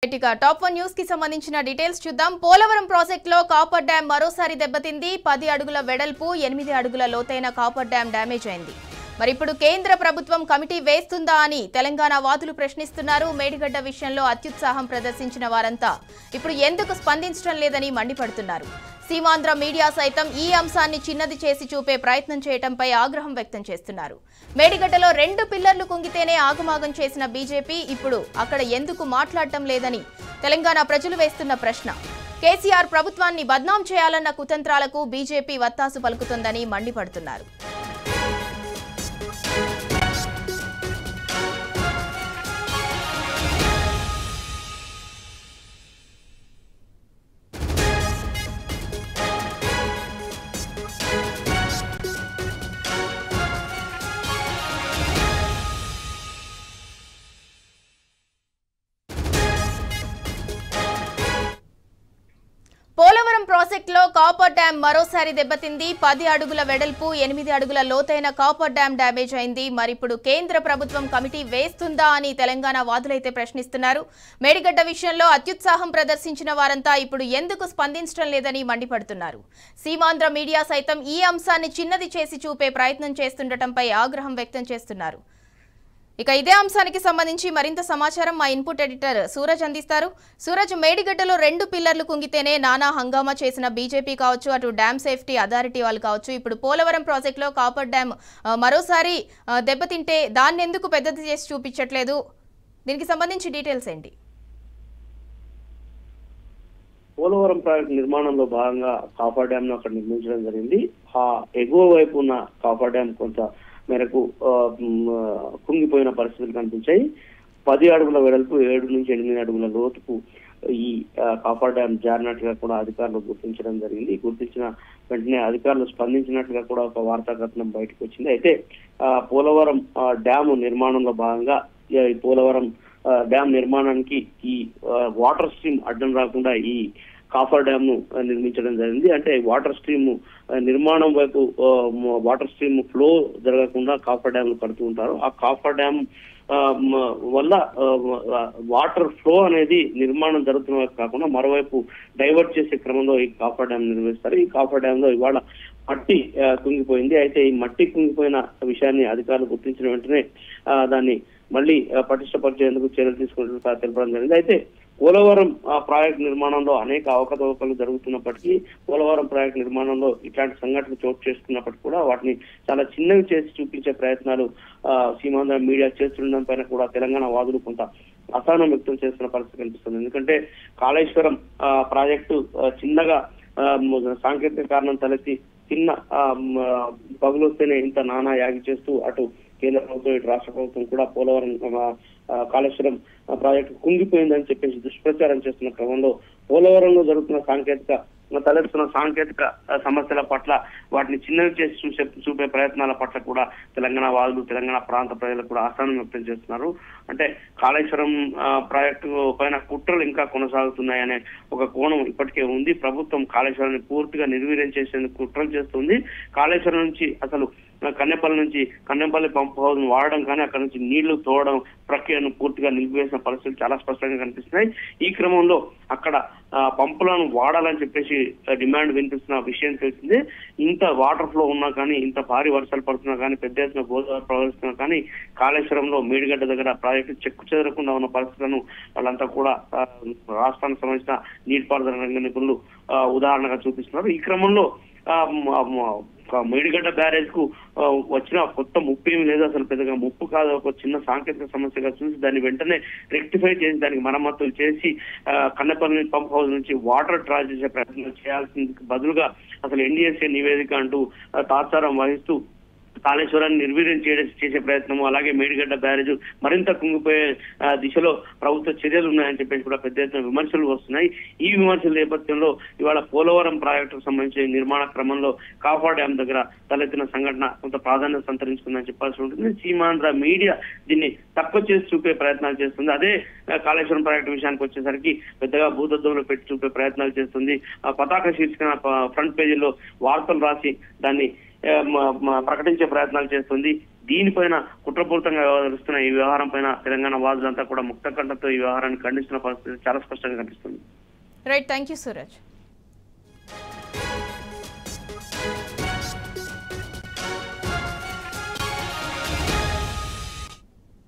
Top 1 news కి సంబంధించిన details చూద్దాం. పోలవరం ప్రాజెక్ట్ లో కాపర్ డ్యాం మరోసారి దెబ్బతింది. 10 అడుగుల వెడల్పు 8 అడుగుల లోతైన కాపర్ డ్యాం డ్యామేజ్ అయింది. మరి ఇప్పుడు కేంద్ర ప్రభుత్వం కమిటీ వేస్తుందా అని తెలంగాణ వాదులు ప్రశ్నిస్తున్నారు. మేడిగడ్డ విషయంలో అత్యుత్సాహం ప్రదర్శించిన వారంతా ఇప్పుడు ఎందుకు స్పందించడం లేదని మండిపడుతున్నారు. సీమాంధ్ర మీడియా సైతం ఈ అంశాన్ని చిన్నది చేసి చూపే ప్రయత్నం చేయడంపై ఆగ్రహం వ్యక్తం చేస్తున్నారు. మేడిగడ్డలో 2 పిల్లర్లు కుంగితేనే ఆగమాగం చేసిన బీజేపీ ఇప్పుడు అక్కడ ఎందుకు మాట్లాడటం లేదని తెలంగాణ ప్రజలు వేస్తున్న ప్రశ్న. కేసీఆర్ ప్రభుత్వాన్ని బద్నాం చేయాలన్న కుతంత్రాలకు బీజేపీ వత్తాసు పలుకుతుందని మండిపడుతున్నారు. పోలవరం ప్రాజెక్ట్ లో కాపర్ డ్యాం మరోసారి దెబ్బతింది. 10 అడుగుల వెడల్పు 8 అడుగుల లోతైన కాపర్ డ్యాం డ్యామేజ్ అయింది. మరిప్పుడు కేంద్ర ప్రభుత్వం కమిటీ వేస్తుందా అని తెలంగాణ వాదులైతే ప్రశ్నిస్తున్నారు. మేడిగడ్డ విషయంలో అత్యుత్సాహం ప్రదర్శించిన వారంతా ఇప్పుడు ఎందుకు స్పందించడం లేదని మండిపడుతున్నారు. సీమాంధ్ర మీడియా సైతం ఈ అంశాన్ని చిన్నది చేసి చూపే ప్రయత్నం చేస్తుండటంపై ఆగ్రహం వ్యక్తం చేస్తున్నారు. ఇక ఇదే అంశానికి సంబంధించి మరింత సమాచారం మా ఇన్పుట్ ఎడిటర్ సూరజ్ అందిస్తారు. సూరజ్, మేడిగడ్డలో 2 పిల్లర్లు కుంగితేనే నానా హంగామా చేసిన బీజేపీ కావచ్చు, అటు డ్యామ్ సేఫ్టీ అథారిటీ వాళ్ళు కావచ్చు, ఇప్పుడు పోలవరం ప్రాజెక్టులో కాపర్ డ్యామ్ మరోసారి దెబ్బతింటే దాన్ని ఎందుకు పెద్దది చేసి చూపించట్లేదు? దీనికి సంబంధించి డీటెయిల్స్ ఏంటి? పోలవరం ప్రాజెక్టు నిర్మాణంలో భాగంగా కాపర్ డ్యామ్ ను అక్కడ నిర్మించడం జరిగింది. ఆ ఎగువ వైపు ఉన్న కాపర్ డ్యామ్ కొంత మేరకు కుంగిపోయిన పరిస్థితులు కనిపించాయి. 10 అడుగుల వెడల్పు 7 నుంచి 8 అడుగుల లోతుకు ఈ కాపర్ డ్యామ్ జారినట్లుగా కూడా అధికారులు గుర్తించడం జరిగింది. గుర్తించిన వెంటనే అధికారులు స్పందించినట్లుగా కూడా ఒక వార్తా కథనం బయటకు వచ్చింది. అయితే పోలవరం డ్యాము నిర్మాణంలో భాగంగా ఈ పోలవరం డ్యామ్ నిర్మాణానికి ఈ వాటర్ స్ట్రీమ్ అడ్డం రాకుండా ఈ కాపర్ డ్యామ్ ను నిర్మించడం జరిగింది. అంటే వాటర్ స్ట్రీమ్ నిర్మాణం వైపు వాటర్ స్ట్రీమ్ ఫ్లో జరగకుండా కాపర్ డ్యామ్ కడుతూ ఉంటారు. ఆ కాపర్ డ్యామ్ వల్ల వాటర్ ఫ్లో అనేది నిర్మాణం జరుగుతున్న వైపు కాకుండా మరోవైపు డైవర్ట్ చేసే క్రమంలో ఈ కాపర్ డ్యామ్ నిర్మిస్తారు. ఈ కాపర్ డ్యామ్ లో ఇవాళ మట్టి కుంగిపోయింది. అయితే ఈ మట్టి కుంగిపోయిన విషయాన్ని అధికారులు గుర్తించిన వెంటనే దాన్ని మళ్ళీ పటిష్టపరిచేందుకు చర్యలు తీసుకున్నట్లు తెలపడం జరిగింది. అయితే పోలవరం ప్రాజెక్టు నిర్మాణంలో అనేక అవకతవకలు జరుగుతున్నప్పటికీ, పోలవరం ప్రాజెక్టు నిర్మాణంలో ఇట్లాంటి సంఘటనలు చోటు చేసుకున్నప్పటికీ కూడా వాటిని చాలా చిన్నవి చేసి చూపించే ప్రయత్నాలు సీమాంధ్ర మీడియా చేస్తుండడం పైన కూడా తెలంగాణ వాదులు కొంత అసహనం వ్యక్తం చేస్తున్న పరిస్థితి కనిపిస్తుంది. ఎందుకంటే కాళేశ్వరం ప్రాజెక్టు చిన్నగా సాంకేతిక కారణం తలెత్తి చిన్న పగులొస్తేనే ఇంత నానా యాగి చేస్తూ అటు కేంద్ర ప్రభుత్వం ఇటు రాష్ట్ర ప్రభుత్వం కూడా పోలవరం కాళేశ్వరం ప్రాజెక్టు కుంగిపోయిందని చెప్పేసి దుష్ప్రచారం చేస్తున్న క్రమంలో పోలవరంలో జరుగుతున్న తలెత్తున్న సాంకేతిక సమస్యల పట్ల వాటిని చిన్నవి చేసి చూపే ప్రయత్నాల పట్ల కూడా తెలంగాణ వాదులు, తెలంగాణ ప్రాంత ప్రజలకు కూడా అసహనం వ్యక్తం చేస్తున్నారు. అంటే కాళేశ్వరం ప్రాజెక్టు పైన కుట్రలు ఇంకా కొనసాగుతున్నాయనే ఒక కోణం ఇప్పటికే ఉంది. ప్రభుత్వం కాళేశ్వరాన్ని పూర్తిగా నిర్వీర్యం చేసేందుకు కుట్రలు చేస్తుంది. కాళేశ్వరం నుంచి అసలు కన్నెపల్లి పంప్ హౌస్ వాడడం కానీ అక్కడ నుంచి నీళ్లు తోడడం ప్రక్రియను పూర్తిగా నిలిపివేసిన పరిస్థితులు చాలా స్పష్టంగా కనిపిస్తున్నాయి. ఈ క్రమంలో అక్కడ పంపులను వాడాలని చెప్పేసి డిమాండ్ వినిపిస్తున్న విషయం తెలిసింది. ఇంత వాటర్ ఫ్లో ఉన్నా కానీ, ఇంత భారీ వర్షాలు పడుతున్నా కానీ, పెద్ద ఎత్తున గోదావరి ప్రవహిస్తున్నా కానీ కాళేశ్వరంలో మేడిగడ్డ దగ్గర ప్రాజెక్టు చెక్కు చెదరకుండా ఉన్న పరిస్థితులను వాళ్ళంతా కూడా రాష్ట్రానికి సంబంధించిన నీటిపారుదల రంగ నిపుణులు ఉదాహరణగా చూపిస్తున్నారు. ఈ క్రమంలో మేడిగడ్డ బ్యారేజ్ కు వచ్చిన కొత్త ముప్పు ఏమి లేదు, అసలు పెద్దగా ముప్పు కాదు, ఒక చిన్న సాంకేతిక సమస్యగా చూసి దాన్ని వెంటనే రెక్టిఫై చేసి దానికి మరమ్మతులు చేసి కన్నెపల్లి పంప్ హౌస్ నుంచి వాటర్ డ్రా చేసే ప్రయత్నం చేయాల్సింది బదులుగా అసలు ఎన్డీఎస్ఏ నివేదిక అంటూ తాత్సారం వహిస్తూ కాళేశ్వరాన్ని నిర్వీర్యం చేసే ప్రయత్నము, అలాగే మేడిగడ్డ బ్యారేజ్ మరింత కుంగిపోయే దిశలో ప్రభుత్వ చర్యలు ఉన్నాయని చెప్పేసి కూడా పెద్ద ఎత్తున విమర్శలు వస్తున్నాయి. ఈ విమర్శల నేపథ్యంలో ఇవాళ పోలవరం ప్రాజెక్టుకు సంబంధించిన నిర్మాణ క్రమంలో కాపర్ డ్యామ్ దగ్గర తలెత్తిన సంఘటన కొంత ప్రాధాన్యత సంతరించుకుందని చెప్పాల్సి ఉంటుంది. సీమాంధ్ర మీడియా దీన్ని తక్కువ చేసి చూపే ప్రయత్నాలు చేస్తుంది. అదే కాళేశ్వరం ప్రాజెక్టు విషయానికి వచ్చేసరికి పెద్దగా భూతద్దంలో పెట్టి చూపే ప్రయత్నాలు చేస్తుంది. పతాక శీర్షికన ఫ్రంట్ పేజీలో వార్తలు రాసి దాన్ని ప్రకటించే ప్రయత్నాలు చేస్తుంది. దీనిపైన కుట్రపూరితంగా వ్యవహరిస్తున్న ఈ వ్యవహారం పైన తెలంగాణ వాదులంతా కూడా ముక్త కంఠంతో ఈ వ్యవహారాన్ని ఖండిస్తున్న పరిస్థితి చాలా స్పష్టంగా కనిపిస్తుంది. Right, thank you Suraj.